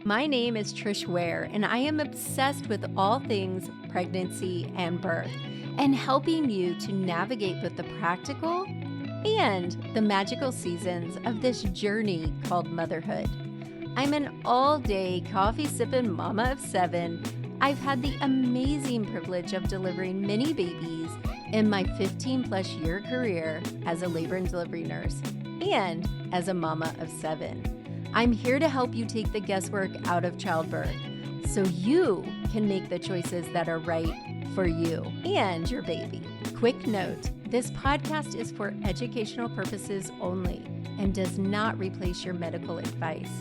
My name is Trish Ware, and I am obsessed with all things pregnancy and birth, and helping you to navigate both the practical and the magical seasons of this journey called motherhood. I'm an all-day coffee-sipping mama of 7. I've had the amazing privilege of delivering many babies in my 15-plus year career as a labor and delivery nurse and as a mama of 7. I'm here to help you take the guesswork out of childbirth so you can make the choices that are right for you and your baby. Quick note, this podcast is for educational purposes only and does not replace your medical advice.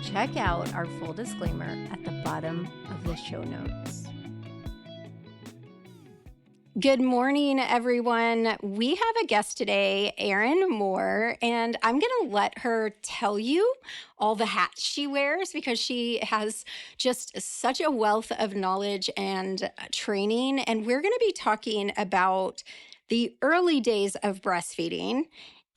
Check out our full disclaimer at the bottom of the show notes. Good morning, everyone. We have a guest today, Erin Moore, and I'm going to let her tell you all the hats she wears because she has just such a wealth of knowledge and training. And we're going to be talking about the early days of breastfeeding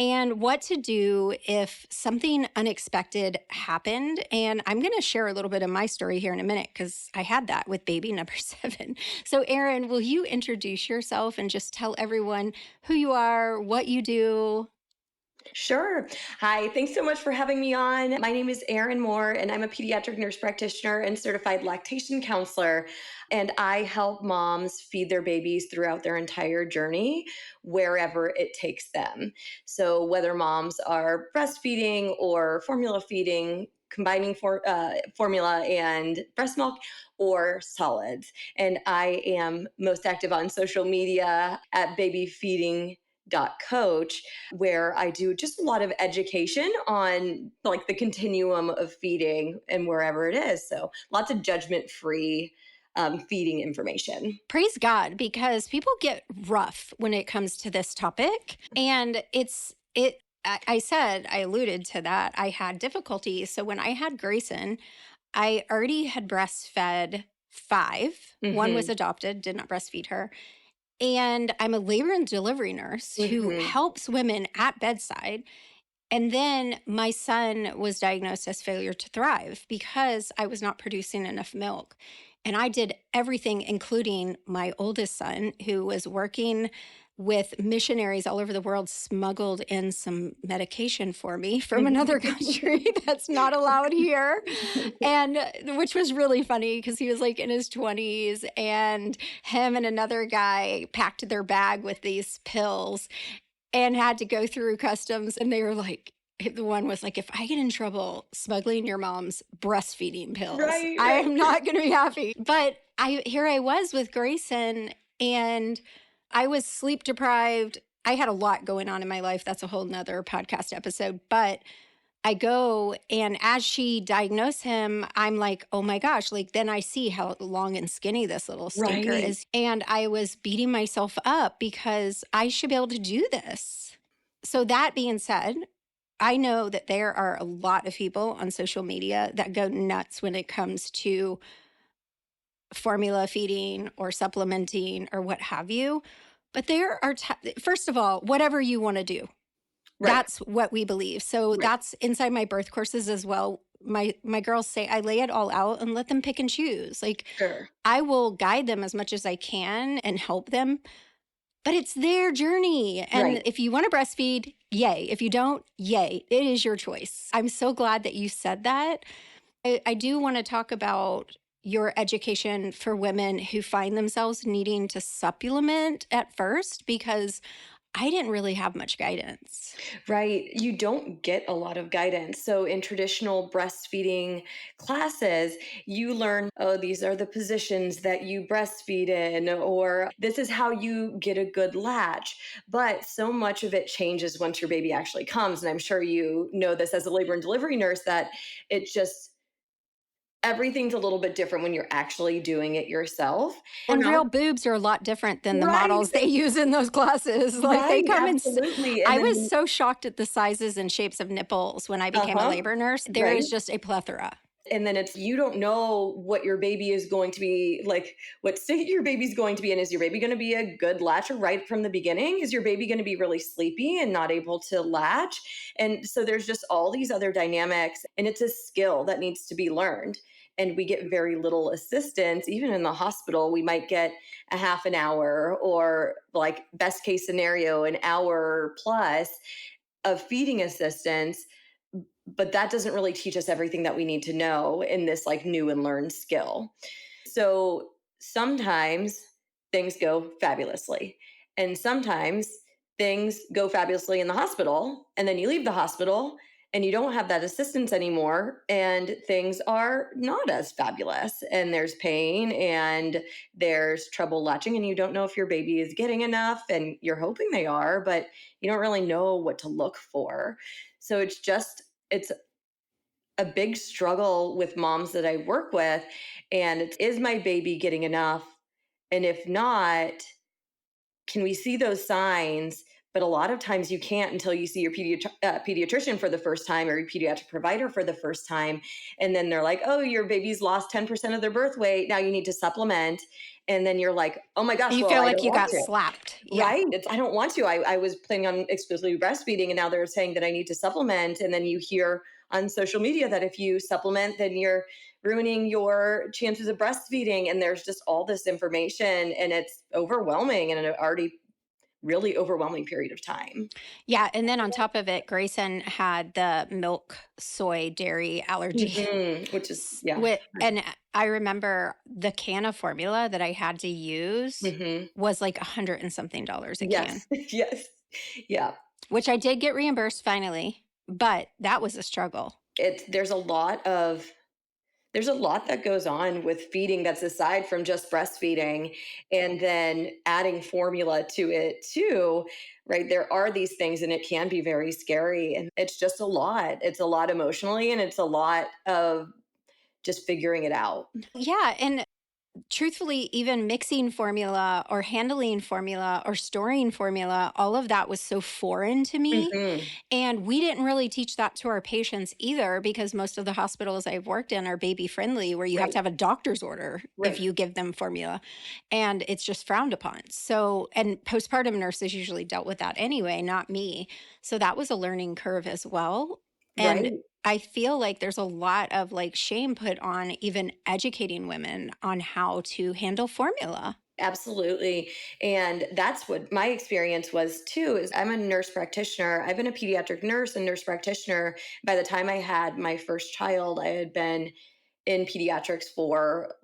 and what to do if something unexpected happened. And I'm going to share a little bit of my story here in a minute because I had that with baby number 7. So Erin, will you introduce yourself and just tell everyone who you are, what you do? Sure. Hi, thanks so much for having me on. My name is Erin Moore, and I'm a pediatric nurse practitioner and certified lactation counselor. And I help moms feed their babies throughout their entire journey, wherever it takes them. So whether moms are breastfeeding or formula feeding, combining formula and breast milk, or solids. And I am most active on social media at babyfeeding.coach, where I do just a lot of education on like the continuum of feeding and wherever it is. So lots of judgment-free feeding information. Praise God, because people get rough when it comes to this topic. And I alluded to that. I had difficulties. So when I had Grayson, I already had breastfed 5. Mm-hmm. One was adopted, did not breastfeed her. And I'm a labor and delivery nurse who helps women at bedside. And then my son was diagnosed as failure to thrive because I was not producing enough milk. And I did everything, including my oldest son, who was working with missionaries all over the world, smuggled in some medication for me from another country that's not allowed here. And which was really funny because he was like in his 20s, and him and another guy packed their bag with these pills and had to go through customs. And they were like, the one was like, if I get in trouble smuggling your mom's breastfeeding pills, Right. I am not going to be happy. But here I was with Grayson, and I was sleep deprived. I had a lot going on in my life. That's a whole nother podcast episode. But I go, and as she diagnosed him, I'm like, oh my gosh, like then I see how long and skinny this little stinker is. And I was beating myself up because I should be able to do this. So that being said, I know that there are a lot of people on social media that go nuts when it comes to formula feeding or supplementing or what have you. But there are, first of all, whatever you want to do. Right. That's what we believe. So that's inside my birth courses as well. My girls say I lay it all out and let them pick and choose. Like, I will guide them as much as I can and help them. But it's their journey. And if you want to breastfeed, yay. If you don't, yay. It is your choice. I'm so glad that you said that. I do want to talk about your education for women who find themselves needing to supplement at first, because I didn't really have much guidance. Right. You don't get a lot of guidance. So in traditional breastfeeding classes, you learn, oh, these are the positions that you breastfeed in, or this is how you get a good latch. But so much of it changes once your baby actually comes. And I'm sure you know this as a labor and delivery nurse, that it just, everything's a little bit different when you're actually doing it yourself. And real boobs are a lot different than the models they use in those classes. Like they come absolutely. I was so shocked at the sizes and shapes of nipples when I became a labor nurse. There is just a plethora. And then it's, you don't know what your baby is going to be like, what state your baby's going to be in. Is your baby going to be a good latcher right from the beginning? Is your baby going to be really sleepy and not able to latch? And so there's just all these other dynamics, and it's a skill that needs to be learned. And we get very little assistance. Even in the hospital, we might get a half an hour, or like best case scenario, an hour plus of feeding assistance, but that doesn't really teach us everything that we need to know in this like new and learned skill. So sometimes things go fabulously, and sometimes things go fabulously in the hospital, and then you leave the hospital and you don't have that assistance anymore, and things are not as fabulous, and there's pain and there's trouble latching, and you don't know if your baby is getting enough, and you're hoping they are, but you don't really know what to look for. So it's a big struggle with moms that I work with. And is my baby getting enough? And if not, can we see those signs? But a lot of times you can't until you see your pediatrician for the first time, or your pediatric provider for the first time. And then they're like, oh, your baby's lost 10% of their birth weight. Now you need to supplement. And then you're like, oh my gosh, You well, feel I like don't you want got to. slapped. Yeah. Right. I don't want to. I was planning on exclusively breastfeeding, and now they're saying that I need to supplement. And then you hear on social media that if you supplement, then you're ruining your chances of breastfeeding. And there's just all this information, and it's overwhelming, and an already really overwhelming period of time. Yeah. And then on top of it, Grayson had the milk, soy, dairy allergy. Which is, yeah. And I remember the can of formula that I had to use Hmm. was like $100 and something a can, Yes. Yes. Yeah. which I did get reimbursed finally, but that was a struggle. There's a lot that goes on with feeding that's aside from just breastfeeding, and then adding formula to it too, right? There are these things, and it can be very scary, and it's just a lot. It's a lot emotionally, and it's a lot of just figuring it out. Yeah. And truthfully, even mixing formula or handling formula or storing formula, all of that was so foreign to me. Hmm. And we didn't really teach that to our patients either, because most of the hospitals I've worked in are baby friendly, where you have Right. to have a doctor's order if Right. you give them formula, and it's just frowned upon. So, and postpartum nurses usually dealt with that anyway, not me. So that was a learning curve as well. And Right. I feel like there's a lot of like shame put on even educating women on how to handle formula. Absolutely. And that's what my experience was too. Is I'm a nurse practitioner. I've been a pediatric nurse and nurse practitioner. By the time I had my first child, I had been in pediatrics for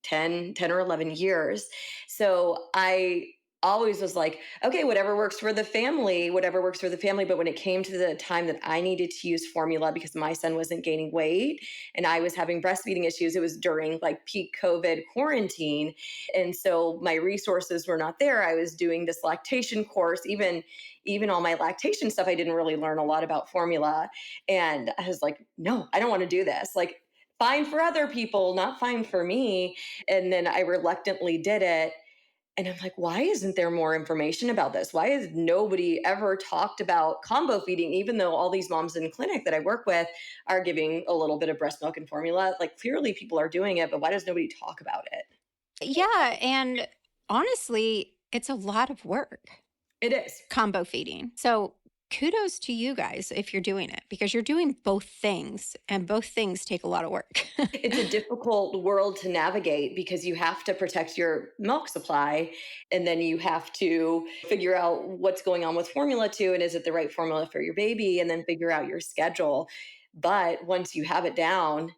10 or 11 years. So I always was like, okay, whatever works for the family, whatever works for the family. But when it came to the time that I needed to use formula because my son wasn't gaining weight and I was having breastfeeding issues, it was during like peak COVID quarantine. And so my resources were not there. I was doing this lactation course, even all my lactation stuff, I didn't really learn a lot about formula. And I was like, no, I don't want to do this. Like, fine for other people, not fine for me. And then I reluctantly did it. And I'm like, why isn't there more information about this? Why has nobody ever talked about combo feeding, even though all these moms in clinic that I work with are giving a little bit of breast milk and formula? Like, clearly people are doing it, but why does nobody talk about it? Yeah. And honestly, it's a lot of work, It is. combo feeding. So kudos to you guys if you're doing it, because you're doing both things, and both things take a lot of work. It's a difficult world to navigate because you have to protect your milk supply, and then you have to figure out what's going on with formula too, and is it the right formula for your baby, and then figure out your schedule. But once you have it down,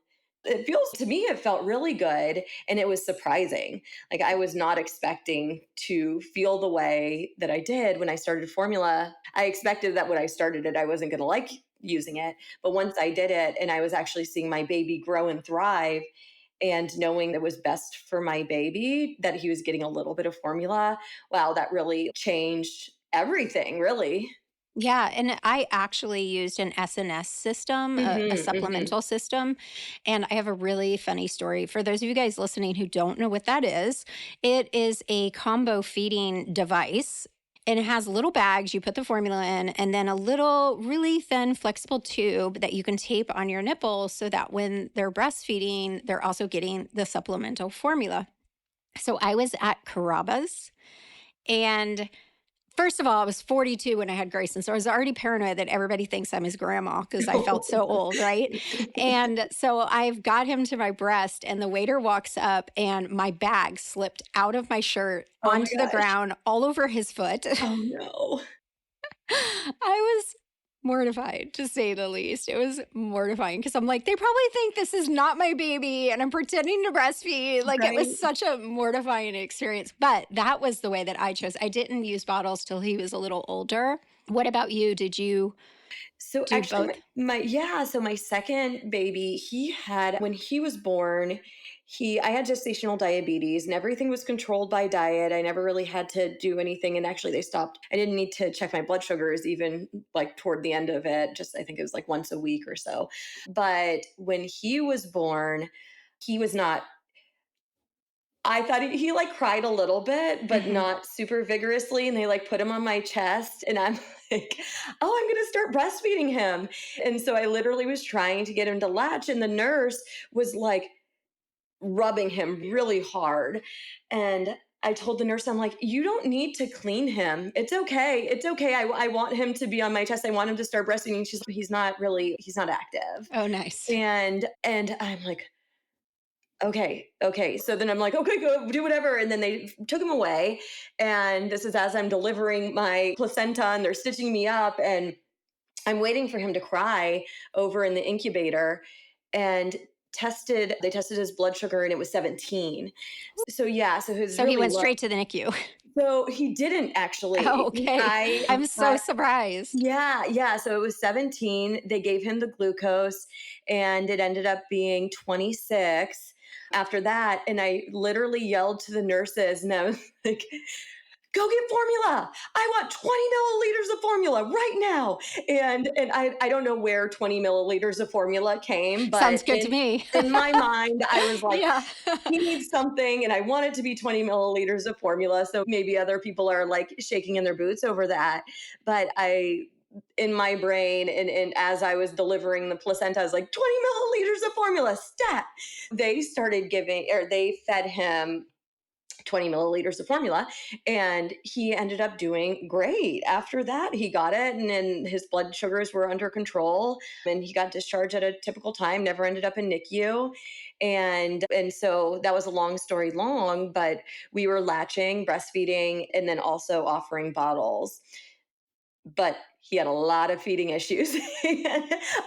it felt really good, and it was surprising. Like, I was not expecting to feel the way that I did when I started formula. I expected that when I started it, I wasn't going to like using it. But once I did it, and I was actually seeing my baby grow and thrive, and knowing that it was best for my baby, that he was getting a little bit of formula, wow, that really changed everything, really. Yeah, and I actually used an SNS system, a Hmm. Hmm. supplemental system. And I have a really funny story. For those of you guys listening who don't know what that is, it is a combo feeding device. And it has little bags you put the formula in, and then a little really thin flexible tube that you can tape on your nipple so that when they're breastfeeding, they're also getting the supplemental formula. So I was at Carrabba's, and first of all, I was 42 when I had Grayson. So I was already paranoid that everybody thinks I'm his grandma because I felt so old, right? And so I've got him to my breast, and the waiter walks up, and my bag slipped out of my shirt Oh my onto the gosh. ground all over his foot. Oh no. I was mortified, to say the least. It was mortifying because I'm like, they probably think this is not my baby and I'm pretending to breastfeed. Like, it Right. was such a mortifying experience. But that was the way that I chose. I didn't use bottles till he was a little older. What about you? Did you So do actually both? so my second baby, he had when he was born, he I had gestational diabetes and everything was controlled by diet. I never really had to do anything, and actually they stopped. I didn't need to check my blood sugars even like toward the end of it. Just I think it was like once a week or so. But when he was born, he was not I thought he like cried a little bit, but Hmm. not super vigorously. And they like put him on my chest, and I'm like, oh, I'm going to start breastfeeding him. And so I literally was trying to get him to latch, and the nurse was like rubbing him really hard. And I told the nurse, I'm like, you don't need to clean him. It's okay. It's okay. I want him to be on my chest. I want him to start breastfeeding. She's like, he's not active. Oh, nice. And I'm like, okay. So then I'm like, okay, go do whatever. And then they took him away. And this is as I'm delivering my placenta, and they're stitching me up. And I'm waiting for him to cry over in the incubator. And they tested his blood sugar, and it was 17. So yeah, so his So he really went low. straight to the NICU. So he didn't actually. Oh, okay. I'm so surprised. Yeah. So it was 17. They gave him the glucose, and it ended up being 26 after that. And I literally yelled to the nurses, and I was like, go get formula. I want 20 milliliters of formula right now. And I don't know where 20 milliliters of formula came, but Sounds good to me. in my mind, I was like, Yeah. he needs something, and I want it to be 20 milliliters of formula. So maybe other people are like shaking in their boots over that. But in my brain, and as I was delivering the placenta, I was like, 20 milliliters of formula, stat. They fed him 20 milliliters of formula, and he ended up doing great. After that, he got it, and then his blood sugars were under control, and he got discharged at a typical time, never ended up in NICU. And so that was a long story long, but we were latching, breastfeeding, and then also offering bottles. But he had a lot of feeding issues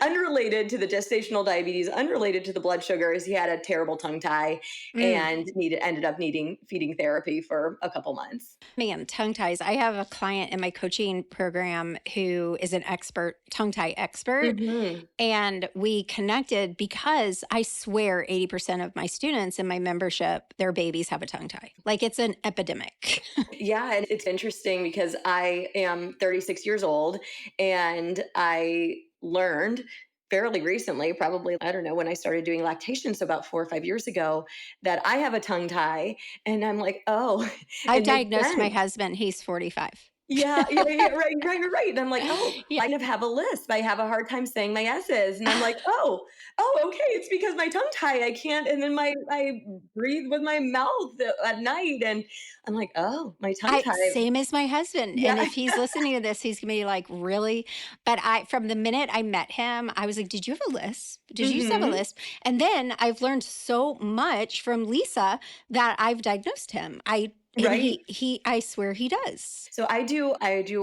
unrelated to the gestational diabetes, unrelated to the blood sugars. He had a terrible tongue tie, Mm. and ended up needing feeding therapy for a couple months. Man, tongue ties. I have a client in my coaching program who is an expert, tongue tie expert. Hmm. And we connected because I swear 80% of my students in my membership, their babies have a tongue tie. Like, it's an epidemic. Yeah, and it's interesting because I am 36 years old, and I learned fairly recently, probably, I don't know, when I started doing lactation, so about 4 or 5 years ago, that I have a tongue tie. And I'm like, oh, I've it makes diagnosed my sense. husband. He's 45. Yeah, right. And I'm like, oh, Yeah. I kind of have a lisp. I have a hard time saying my S's. And I'm like, okay, it's because my tongue tie. I can't, and then I breathe with my mouth at night. And I'm like, oh, my tongue I tie. same as my husband. And Yeah. if he's listening to this, he's gonna be like, really? But from the minute I met him, I was like, did you have a lisp? Did you used to have a Hmm. lisp? And then I've learned so much from Lisa that I've diagnosed him. And Right. I swear he does. So I do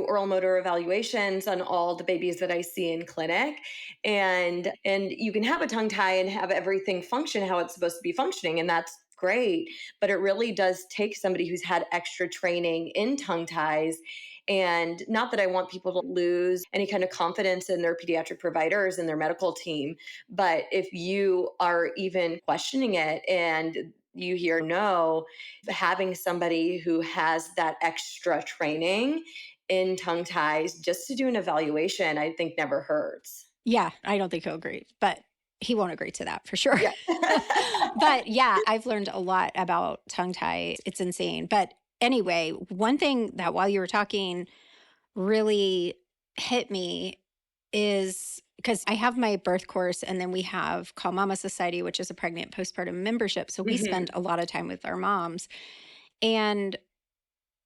oral motor evaluations on all the babies that I see in clinic, and you can have a tongue tie and have everything function how it's supposed to be functioning, and that's great, but it really does take somebody who's had extra training in tongue ties. And not that I want people to lose any kind of confidence in their pediatric providers and their medical team, but if you are even questioning it and you hear no, having somebody who has that extra training in tongue ties just to do an evaluation, I think never hurts. Yeah, I don't think he'll agree, but he won't agree to that for sure. Yeah. But yeah, I've learned a lot about tongue tie. It's insane. But anyway, one thing that while you were talking really hit me is because I have my birth course and then we have Call Mama Society, which is a pregnant postpartum membership. So we spend Mhm. a lot of time with our moms. And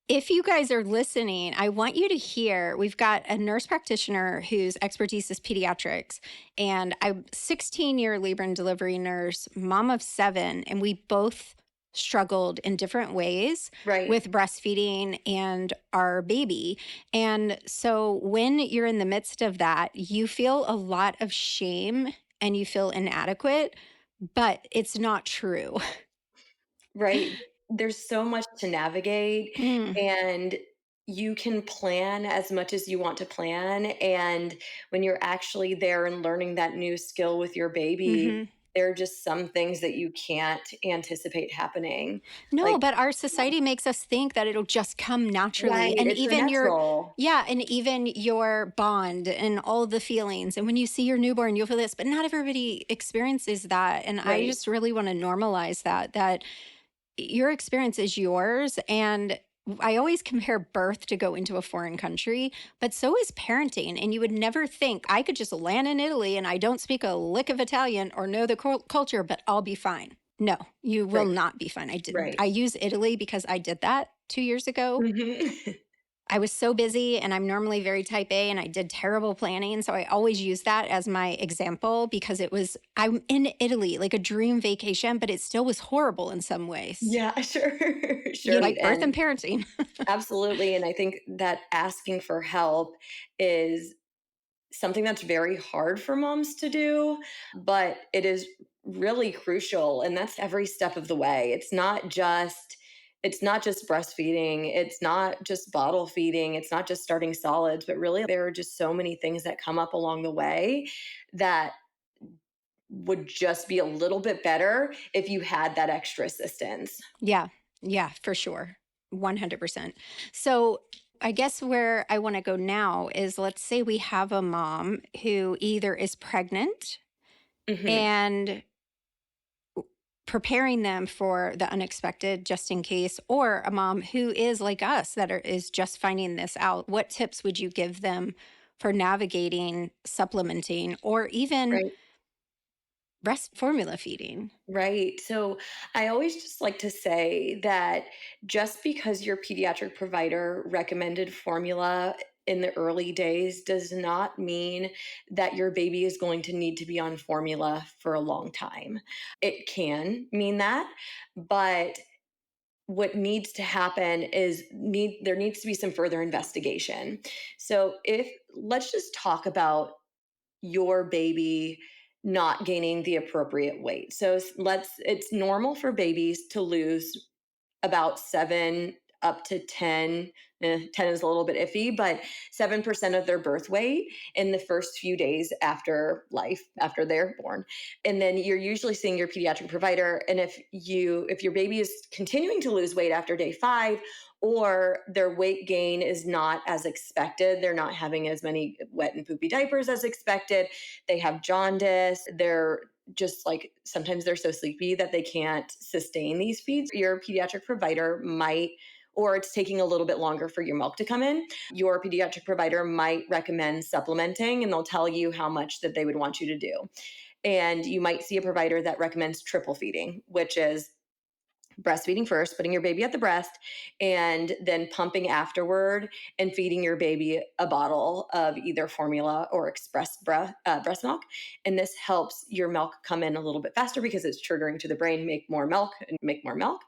if you guys are listening, I want you to hear we've got a nurse practitioner whose expertise is pediatrics. And I'm 16-year labor and delivery nurse, mom of 7, and we both struggled in different ways Right. with breastfeeding and our baby. And so when you're in the midst of that, you feel a lot of shame and you feel inadequate, but it's not true. Right. There's so much to navigate, Mm, and you can plan as much as you want to plan. And when you're actually there and learning that new skill with your baby, mhm. there are just some things that you can't anticipate happening. No, Like, but our society makes us think that it'll just come right, naturally. And it's so even your, natural. yeah, and even your bond and all the feelings. And when you see your newborn, you'll feel this, but not everybody experiences that. And I Right. just really want to normalize that your experience is yours. And I always compare birth to go into a foreign country, but so is parenting. And you would never think I could just land in Italy and I don't speak a lick of Italian or know the culture, but I'll be fine. No, you will Right. not be fine. I Right. use Italy because I did that 2 years ago. Mhm. I was so busy and I'm normally very type A and I did terrible planning. So I always use that as my example because I'm in Italy, like a dream vacation, but it still was horrible in some ways. Yeah, sure. You Sure. like birth And and parenting. absolutely. And I think that asking for help is something that's very hard for moms to do, but it is really crucial. And that's every step of the way. It's not just breastfeeding, it's not just bottle feeding, it's not just starting solids, but really there are just so many things that come up along the way that would just be a little bit better if you had that extra assistance. Yeah. Yeah, for sure. 100%. So I guess where I want to go now is let's say we have a mom who either is pregnant Mhm. and preparing them for the unexpected just in case, or a mom who is like us is just finding this out. What tips would you give them for navigating supplementing or even Right. breast formula feeding? Right. So I always just like to say that just because your pediatric provider recommended formula in the early days does not mean that your baby is going to need to be on formula for a long time. It can mean that, but what needs to happen is there needs to be some further investigation. So if let's just talk about your baby not gaining the appropriate weight. So it's normal for babies to lose about 7 up to 10. 10 is a little bit iffy, but 7% of their birth weight in the first few days after life, after they're born. And then you're usually seeing your pediatric provider. And if your baby is continuing to lose weight after day 5, or their weight gain is not as expected, they're not having as many wet and poopy diapers as expected, they have jaundice, they're just like sometimes they're so sleepy that they can't sustain these feeds, your pediatric provider might, or it's taking a little bit longer for your milk to come in, your pediatric provider might recommend supplementing, and they'll tell you how much that they would want you to do. And you might see a provider that recommends triple feeding, which is breastfeeding first, putting your baby at the breast, and then pumping afterward and feeding your baby a bottle of either formula or breast milk. And this helps your milk come in a little bit faster because it's triggering to the brain, make more milk and make more milk.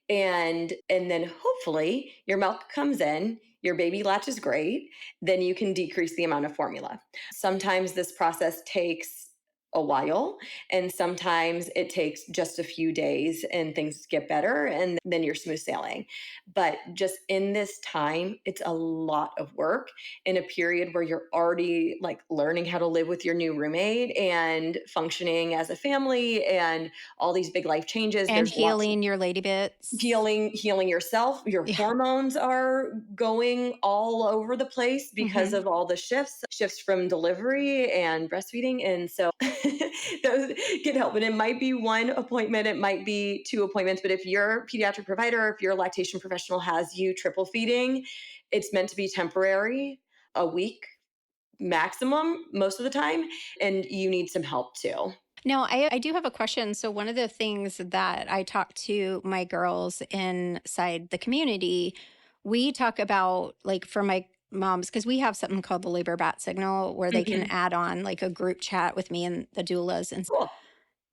And then hopefully your milk comes in, your baby latches great, then you can decrease the amount of formula. Sometimes this process takes a while, and sometimes it takes just a few days and things get better and then you're smooth sailing. But just in this time, it's a lot of work in a period where you're already like learning how to live with your new roommate and functioning as a family and all these big life changes. And There's lots of healing your lady bits. healing yourself. Your Yeah. hormones are going all over the place because Hmm. of all the shifts from delivery and breastfeeding. And so those can help. And it might be one appointment, it might be two appointments. But if your pediatric provider, if your lactation professional has you triple feeding, it's meant to be temporary, a week maximum most of the time, and you need some help too. Now, I do have a question. So, one of the things that I talk to my girls inside the community, we talk about like for my moms, because we have something called the labor bat signal where they can Hmm. add on like a group chat with me and the doulas. And Cool.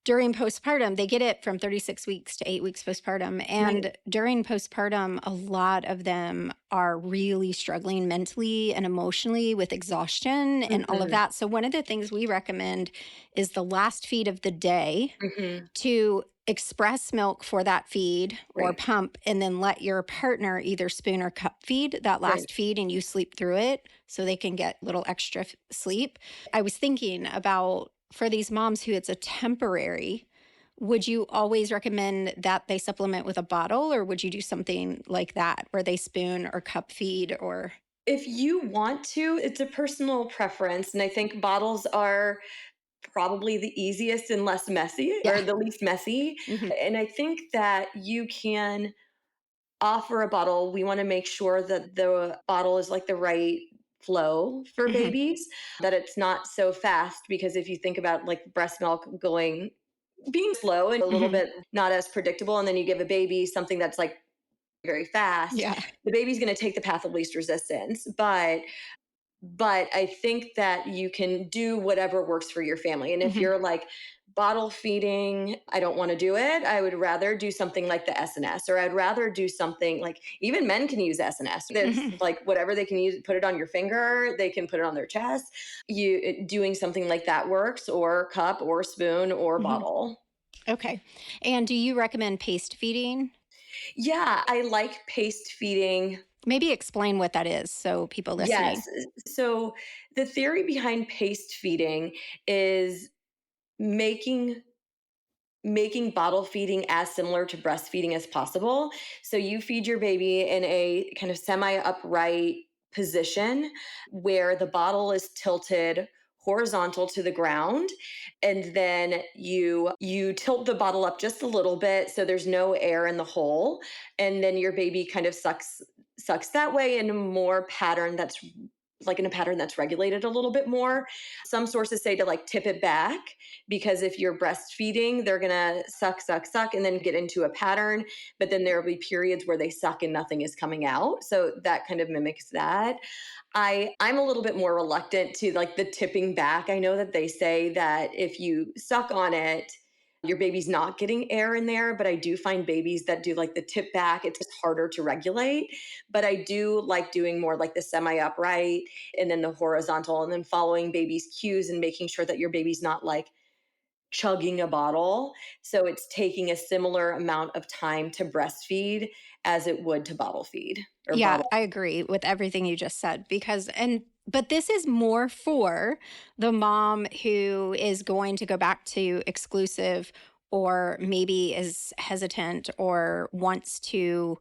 during postpartum, they get it from 36 weeks to 8 weeks postpartum. Nice. And during postpartum, a lot of them are really struggling mentally and emotionally with exhaustion and all of Hmm. that. So, one of the things we recommend is the last feed of the day Hmm. to express milk for that feed or Right. pump, and then let your partner either spoon or cup feed that Right. last feed and you sleep through it so they can get little extra sleep. I was thinking about for these moms who it's a temporary, would you always recommend that they supplement with a bottle, or would you do something like that where they spoon or cup feed or If you want to, it's a personal preference. And I think bottles are probably the easiest and less messy, yeah. or the least messy. Hmm. And I think that you can offer a bottle. We want to make sure that the bottle is like the right flow for Hmm. babies, that it's not so fast. Because if you think about like breast milk going, being slow and a little Hmm. bit not as predictable, and then you give a baby something that's like very fast, Yeah. the baby's going to take the path of least resistance. But I think that you can do whatever works for your family. And if Hmm. you're like bottle feeding, I don't want to do it. I would rather do something like the SNS, or I'd rather do something like, even men can use SNS. There's Hmm. like whatever they can use, put it on your finger, they can put it on their chest. Doing something like that works, or cup or spoon or Hmm. bottle. Okay. And do you recommend paste feeding? Yeah, I like paste feeding. Maybe explain what that is so people Yes. listening. So the theory behind paste feeding is making bottle feeding as similar to breastfeeding as possible. So you feed your baby in a kind of semi upright position where the bottle is tilted horizontal to the ground, and then you tilt the bottle up just a little bit so there's no air in the hole, and then your baby kind of sucks that way in a more pattern that's like in a pattern that's regulated a little bit more. Some sources say to like tip it back, because if you're breastfeeding, they're gonna suck, and then get into a pattern. But then there will be periods where they suck and nothing is coming out. So that kind of mimics that. I'm a little bit more reluctant to like the tipping back. I know that they say that if you suck on it, your baby's not getting air in there, but I do find babies that do like the tip back, it's just harder to regulate. But I do like doing more like the semi upright and then the horizontal, and then following baby's cues and making sure that your baby's not like chugging a bottle. So it's taking a similar amount of time to breastfeed as it would to bottle feed or Yeah, bottle. I agree with everything you just said but this is more for the mom who is going to go back to exclusive or maybe is hesitant or wants to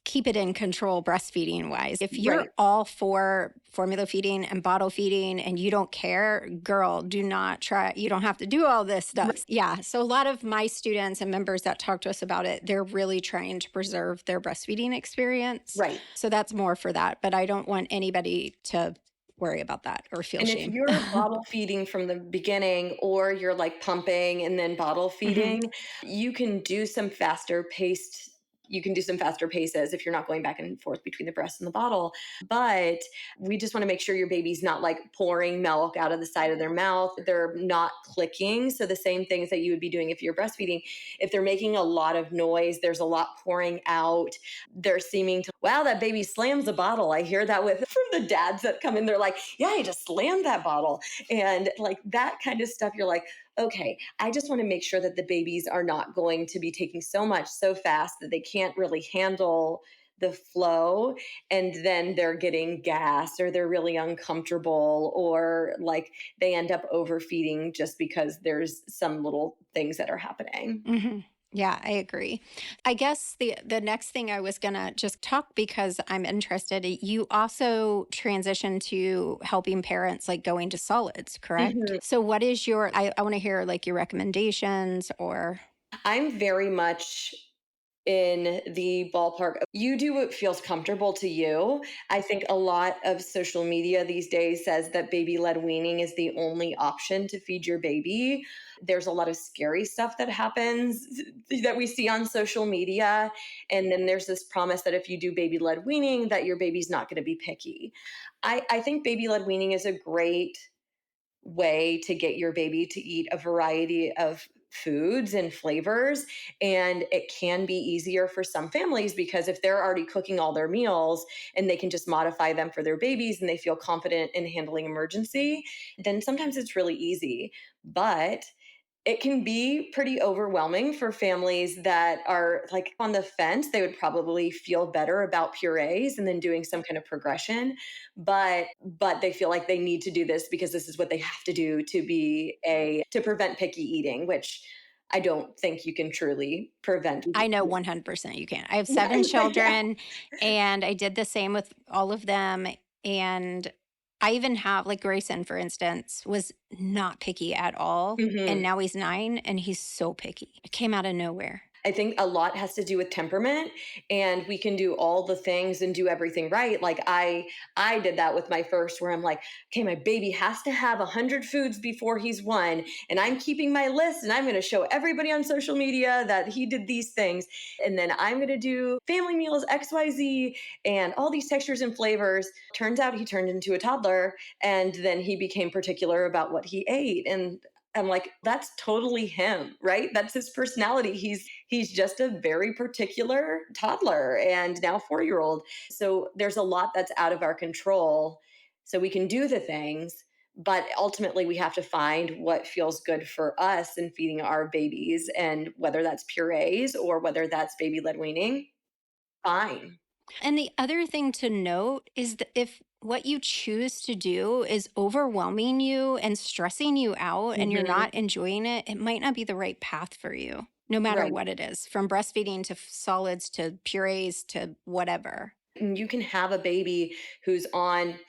keep it in control breastfeeding wise. If Right. you're all for formula feeding and bottle feeding and you don't care, girl, do not try. You don't have to do all this stuff. Yeah. So a lot of my students and members that talk to us about it, they're really trying to preserve their breastfeeding experience. Right. So that's more for that. But I don't want anybody to worry about that or feel And if shame. you're bottle feeding from the beginning, or you're like pumping and then bottle Hmm. feeding, you can do some faster paced. You can do some faster paces if you're not going back and forth between the breast and the bottle. But we just want to make sure your baby's not like pouring milk out of the side of their mouth. They're not clicking. So the same things that you would be doing if you're breastfeeding, if they're making a lot of noise, there's a lot pouring out, they're seeming to, wow, that baby slams a bottle. I hear that with from the dads that come in, they're like, yeah, I just slammed that bottle. And like that kind of stuff, you're like, okay, I just want to make sure that the babies are not going to be taking so much so fast that they can't really handle the flow, and then they're getting gas, or they're really uncomfortable, or like they end up overfeeding just because there's some little things that are happening. Hmm. Yeah, I agree. I guess the next thing I was gonna just talk because I'm interested. You also transition to helping parents like going to solids, correct? Mhm. So what is I want to hear like your recommendations or I'm very much in the ballpark of you do what feels comfortable to you. I think a lot of social media these days says that baby led weaning is the only option to feed your baby. There's a lot of scary stuff that happens that we see on social media. And then there's this promise that if you do baby led weaning, that your baby's not going to be picky. I think baby led weaning is a great way to get your baby to eat a variety of foods and flavors. And it can be easier for some families because if they're already cooking all their meals and they can just modify them for their babies and they feel confident in handling emergency, then sometimes it's really easy. But it can be pretty overwhelming for families that are like on the fence. They would probably feel better about purees and then doing some kind of progression, but they feel like they need to do this because this is what they have to do to be a to prevent picky eating, which I don't think you can truly prevent. I know 100% you can. I have Yeah, 7 yeah. children and I did the same with all of them. And I even have like Grayson, for instance, was not picky at all. And Mhm. now he's 9 and he's so picky. It came out of nowhere. I think a lot has to do with temperament, and we can do all the things and do everything right. Like I did that with my first where I'm like, okay, my baby has to have 100 foods before he's 1 and I'm keeping my list and I'm going to show everybody on social media that he did these things and then I'm going to do family meals XYZ and all these textures and flavors. Turns out he turned into a toddler and then he became particular about what he ate and I'm like, that's totally him, right? That's his personality. He's just a very particular toddler and now 4-year old. So there's a lot that's out of our control. So we can do the things, but ultimately we have to find what feels good for us in feeding our babies. And whether that's purees or whether that's baby led weaning, fine. And the other thing to note is that if what you choose to do is overwhelming you and stressing you out and you're Hmm. not enjoying it, it might not be the right path for you, no matter Right. what it is, from breastfeeding to solids to purees to whatever. And you can have a baby who's on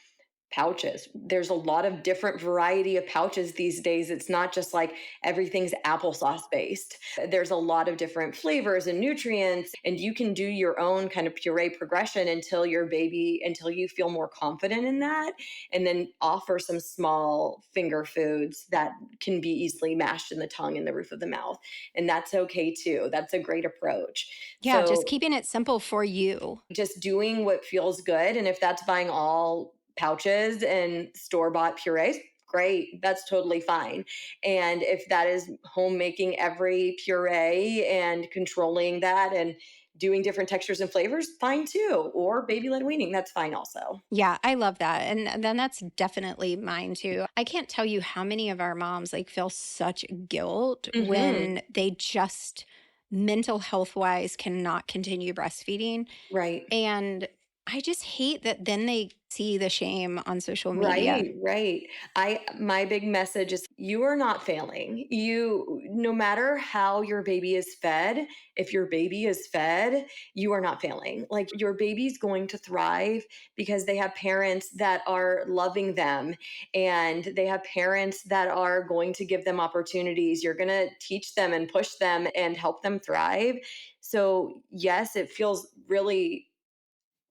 pouches. There's a lot of different variety of pouches these days. It's not just like everything's applesauce based. There's a lot of different flavors and nutrients and you can do your own kind of puree progression until you feel more confident in that and then offer some small finger foods that can be easily mashed in the tongue and the roof of the mouth. And that's okay too. That's a great approach. Yeah, just So keeping it simple for you. just doing what feels good. And if that's buying all pouches and store bought purees, great. That's totally fine. And if that is home making every puree and controlling that and doing different textures and flavors, fine too. Or baby led weaning, that's fine also. Yeah, I love that. And then that's definitely mine too. I can't tell you how many of our moms like feel such guilt Hmm. when they just mental health wise cannot continue breastfeeding. Right. And I just hate that then they see the shame on social media. Right, right. I my big message is you are not failing. You no matter how your baby is fed, if your baby is fed, you are not failing. Like your baby's going to thrive because they have parents that are loving them and they have parents that are going to give them opportunities. You're going to teach them and push them and help them thrive. So, yes, it feels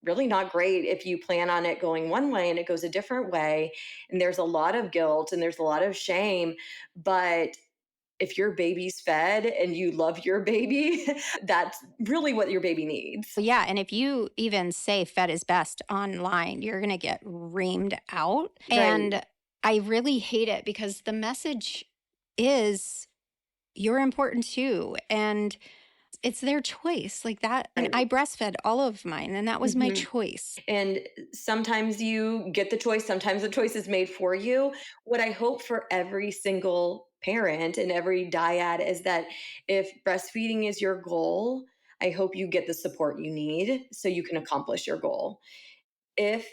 really not great if you plan on it going one way and it goes a different way. And there's a lot of guilt and there's a lot of shame. But if your baby's fed and you love your baby, that's really what your baby needs. Yeah. And if you even say fed is best online, you're going to get reamed out. Right. And I really hate it because the message is you're important too. And it's their choice like that. And Right. I breastfed all of mine, and that was my Mhm. choice. And sometimes you get the choice, sometimes the choice is made for you. What I hope for every single parent and every dyad is that if breastfeeding is your goal, I hope you get the support you need so you can accomplish your goal. If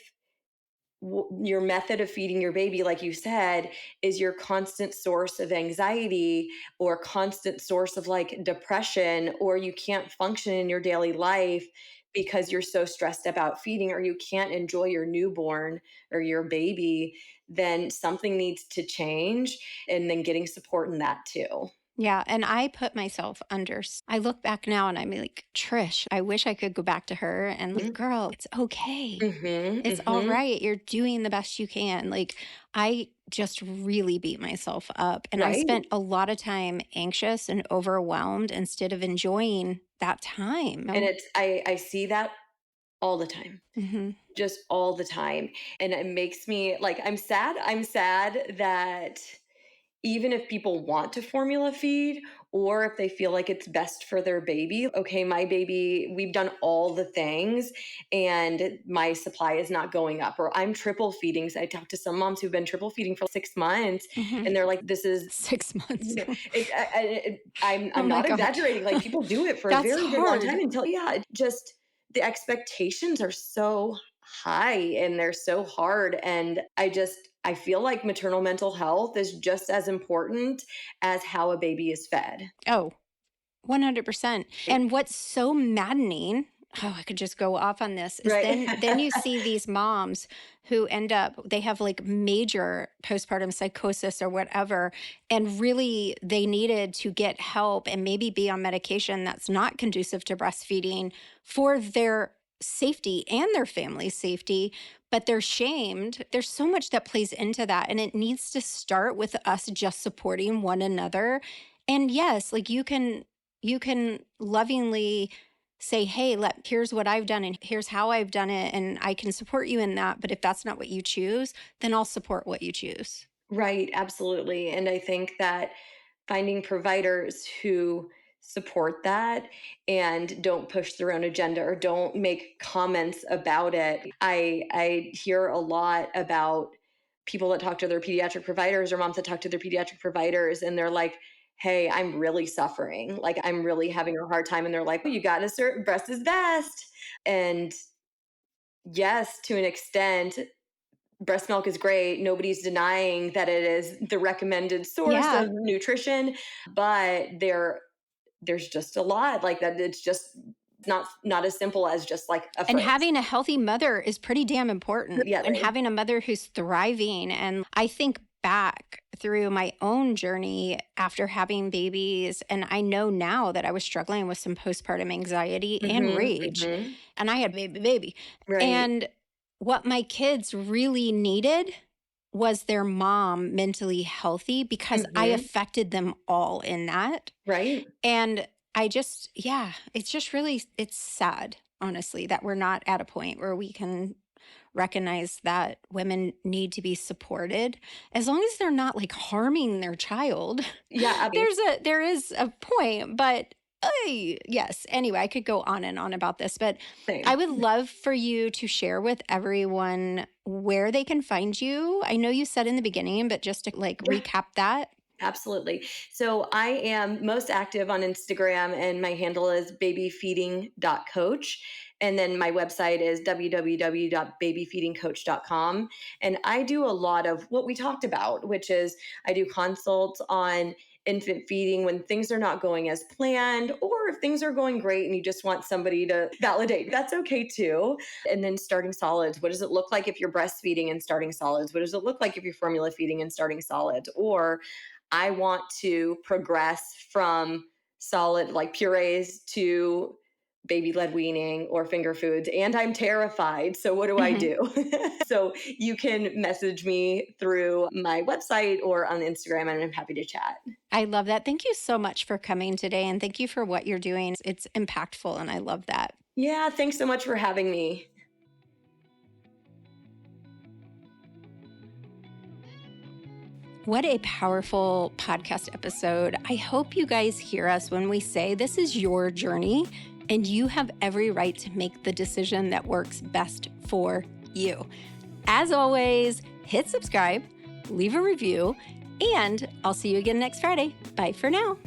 your method of feeding your baby, like you said, is your constant source of anxiety or constant source of like depression, or you can't function in your daily life because you're so stressed about feeding, or you can't enjoy your newborn or your baby, then something needs to change. And then getting support in that too. Yeah. And I put myself under, I look back now and I'm like, Trish, I wish I could go back to her and like, girl, it's okay. Mm-hmm, It's all mm-hmm. right. You're doing the best you can. Like, I just really beat myself up. And I Right. spent a lot of time anxious and overwhelmed instead of enjoying that time. And I see that all the time. Mm-hmm. Just all the time. And it makes me like, I'm sad that even if people want to formula feed or if they feel like it's best for their baby, okay, my baby, we've done all the things and my supply is not going up, or I'm triple feeding. So I talked to some moms who've been triple feeding for 6 months Mm-hmm. and they're like, this is, 6 months. I'm Oh my not God. exaggerating. Like people do it for a That's very, very long hard. time until, yeah, it just the expectations are so high and they're so hard. And I feel like maternal mental health is just as important as how a baby is fed. Oh, 100%. And what's so maddening, oh, I could just go off on this, is Right. then you see these moms who end up, they have like major postpartum psychosis or whatever, and really they needed to get help and maybe be on medication that's not conducive to breastfeeding for their safety and their family's safety, but they're shamed. There's so much that plays into that, and it needs to start with us just supporting one another. And yes, like you can lovingly say, hey, here's what I've done and here's how I've done it. And I can support you in that. But if that's not what you choose, then I'll support what you choose. Right, absolutely. And I think that finding providers who support that and don't push their own agenda or don't make comments about it. I hear a lot about people that talk to their pediatric providers or moms that talk to their pediatric providers and they're like, hey, I'm really suffering. Like I'm really having a hard time. And they're like, well, you got to assert breast is best. And yes, to an extent, breast milk is great. Nobody's denying that it is the recommended source Yeah. of nutrition, but there's just a lot like that. It's just not as simple as just like a And phrase. having a healthy mother is pretty damn important. Yeah, And having a mother who's thriving. And I think back through my own journey after having babies, and I know now that I was struggling with some postpartum anxiety and rage, and I had baby. right, And what my kids really needed was their mom mentally healthy because I affected them all in that. right, And yeah, it's just really, it's sad, honestly, that we're not at a point where we can recognize that women need to be supported as long as they're not like harming their child. yeah, There is a point, but yes. Anyway, I could go on and on about this, but I same. would love for you to share with everyone where they can find you. I know you said in the beginning, but just to like Yeah, recap that. absolutely. So I am most active on Instagram and my handle is babyfeeding.coach. And then my website is www.babyfeedingcoach.com. And I do a lot of what we talked about, which is I do consults on infant feeding when things are not going as planned, or if things are going great and you just want somebody to validate, that's okay too. And then starting solids. What does it look like if you're breastfeeding and starting solids? What does it look like if you're formula feeding and starting solids? Or I want to progress from solid like purees to baby led weaning or finger foods, and I'm terrified. So, what do I Mhm. do? So, you can message me through my website or on Instagram, and I'm happy to chat. I love that. Thank you so much for coming today. And thank you for what you're doing. It's impactful. And I love that. Yeah, thanks so much for having me. What a powerful podcast episode. I hope you guys hear us when we say this is your journey and you have every right to make the decision that works best for you. As always, hit subscribe, leave a review, and I'll see you again next Friday. Bye for now.